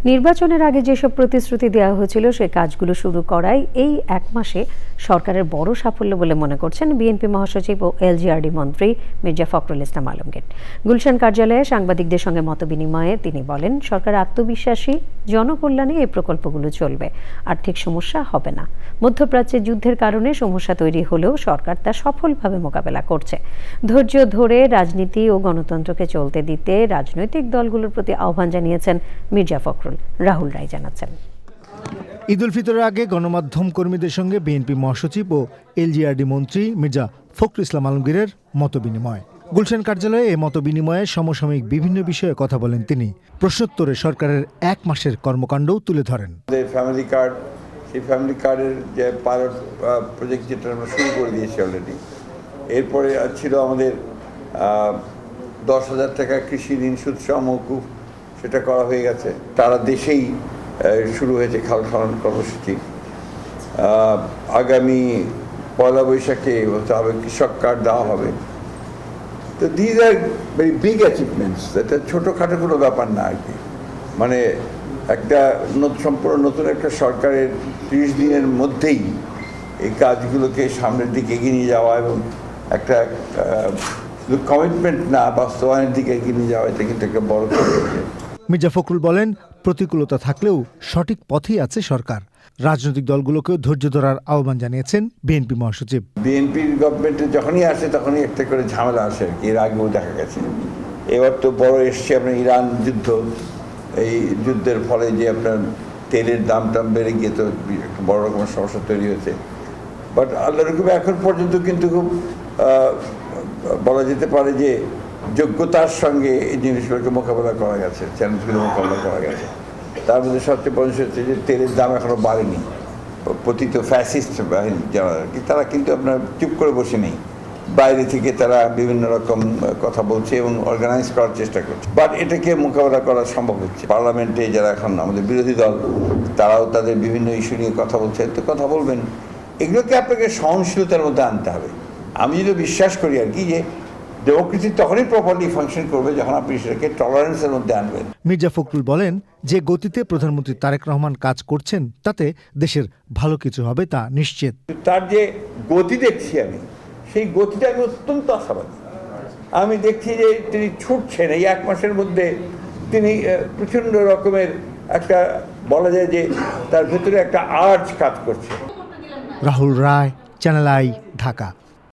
নির্বাচনের আগে যেসব প্রতিশ্রুতি দেওয়া হয়েছিল সেই কাজগুলো শুরু করাই এই এক মাসে সরকারের বড় সাফল্য বলে মনে করছেন বিএনপি মহাসচিব ও এলজিআরডি মন্ত্রী মির্জা ফখরুল ইসলাম আলমগীর। গুলশান কার্যালয়ে সাংবাদিকদের সঙ্গে মতবিনিময়ে তিনি বলেন, সরকার আত্মবিশ্বাসী, জনকল্যাণে এই প্রকল্পগুলো চলবে, আর্থিক সমস্যা হবে না। মধ্যপ্রাচ্যে যুদ্ধের কারণে সমস্যা তৈরি হলেও সরকার তা সফলভাবে মোকাবেলা করছে। ধৈর্য ধরে রাজনীতি ও গণতন্ত্রকে চলতে দিতে রাজনৈতিক দলগুলোর প্রতি আহ্বান জানিয়েছেন মির্জা ফখরুল। রাহুল রায় জানাচ্ছেন। ঈদ উল ফিতরের আগে গণমাধ্যম কর্মীদের সঙ্গে বিএনপি মহাসচিব ও এলজিআরডি মন্ত্রী মির্জা ফখরুল ইসলাম আলমগীরের মতবিনিময়। গুলশান কার্যালয়ে এই মতবিনিময়ে সমসাময়িক বিভিন্ন বিষয়ে কথা বলেন তিনি। প্রশ্নোত্তরে সরকারের এক মাসের কর্মকাণ্ডও তুলে ধরেন। ফ্যামিলি কার্ড, সেই ফ্যামিলি কার্ডের যে পাইলট প্রজেক্ট যেটা আমরা শুরু করে দিয়েছি অলরেডি। এরপরে ছিল আমাদের 10,000 টাকা কৃষি ঋণ সুদসহ মওকুফ, সেটা করা হয়ে গেছে। তারা দেশেই শুরু হয়েছে খাল খনন কর্মসূচি। আগামী পয়লা বৈশাখে হতে হবে কৃষক কার্ড দেওয়া হবে। তো these are very big achievements, এটা ছোটোখাটো কোনো ব্যাপার না আর কি। মানে একটা সম্পূর্ণ নতুন একটা সরকারের 30 দিনের মধ্যেই এই কাজগুলোকে সামনের দিকে এগিয়ে নিয়ে যাওয়া এবং একটা কমিটমেন্ট না বাস্তবায়নের দিকে এগিয়ে নিয়ে যাওয়া, এটা কিন্তু একটা বড় কাজ। মির্জা ফখরুল বলেন, প্রতিকূলতা থাকলেও সঠিক পথেই আছে সরকার। রাজনৈতিক দলগুলোকেও ধৈর্য ধরার আহ্বান জানিয়েছেন বিএনপি মহাসচিব। বিএনপির গভর্নমেন্টে যখনই আসে তখনই একটা করে ঝামেলা আসে আর কি, এর আগেও দেখা গেছে। এবার তো বড় এসছে আপনার ইরান যুদ্ধ। এই যুদ্ধের ফলে যে আপনার তেলের দাম বেড়ে গিয়ে তো একটা বড় রকমের সমস্যা তৈরি হয়েছে। বাট আল্লাহ রকম এখন পর্যন্ত কিন্তু খুব বলা যেতে পারে যে যোগ্যতার সঙ্গে এই জিনিসগুলোকে মোকাবেলা করা গেছে, চ্যালেঞ্জগুলো মোকাবেলা করা গেছে। তার মধ্যে সবচেয়ে বড় হচ্ছে যে তেলের দাম এখনও বাড়েনি। পতিত ফ্যাসিস্ট বাহিনী যারা আর কি, তারা কিন্তু আপনার চুপ করে বসে নেই। বাইরে থেকে তারা বিভিন্ন রকম কথা বলছে এবং অর্গানাইজ করার চেষ্টা করছে। বাট এটাকে মোকাবেলা করা সম্ভব হচ্ছে। পার্লামেন্টে যারা এখন আমাদের বিরোধী দল, তারাও তাদের বিভিন্ন ইস্যু নিয়ে কথা বলছে। তো কথা বলবেন, এগুলোকে আপনাকে সহনশীলতার মধ্যে আনতে হবে। আমি যদি বিশ্বাস করি আর কি, যে ডেমোক্রেসি তখনই প্রপারলি ফাংশন করবে যখন আপনি সেটাকে টলারেন্সের মধ্যে আনবেন। মির্জা ফখরুল বলেন, যে গতিতে প্রধানমন্ত্রী তারেক রহমান কাজ করছেন তাতে দেশের ভালো কিছু হবে তা নিশ্চিত। তার যে গতি দেখছি আমি, সেই গতিটা আমি অত্যন্ত আশাবাদী। আমি দেখছি যে তিনি ছুটছেন, এই এক মাসের মধ্যে তিনি প্রচণ্ড রকমের একটা বলা যায় যে তার ভেতরে একটা আর্জ কাজ করছে। রাহুল রায়, চ্যানেল আই, ঢাকা।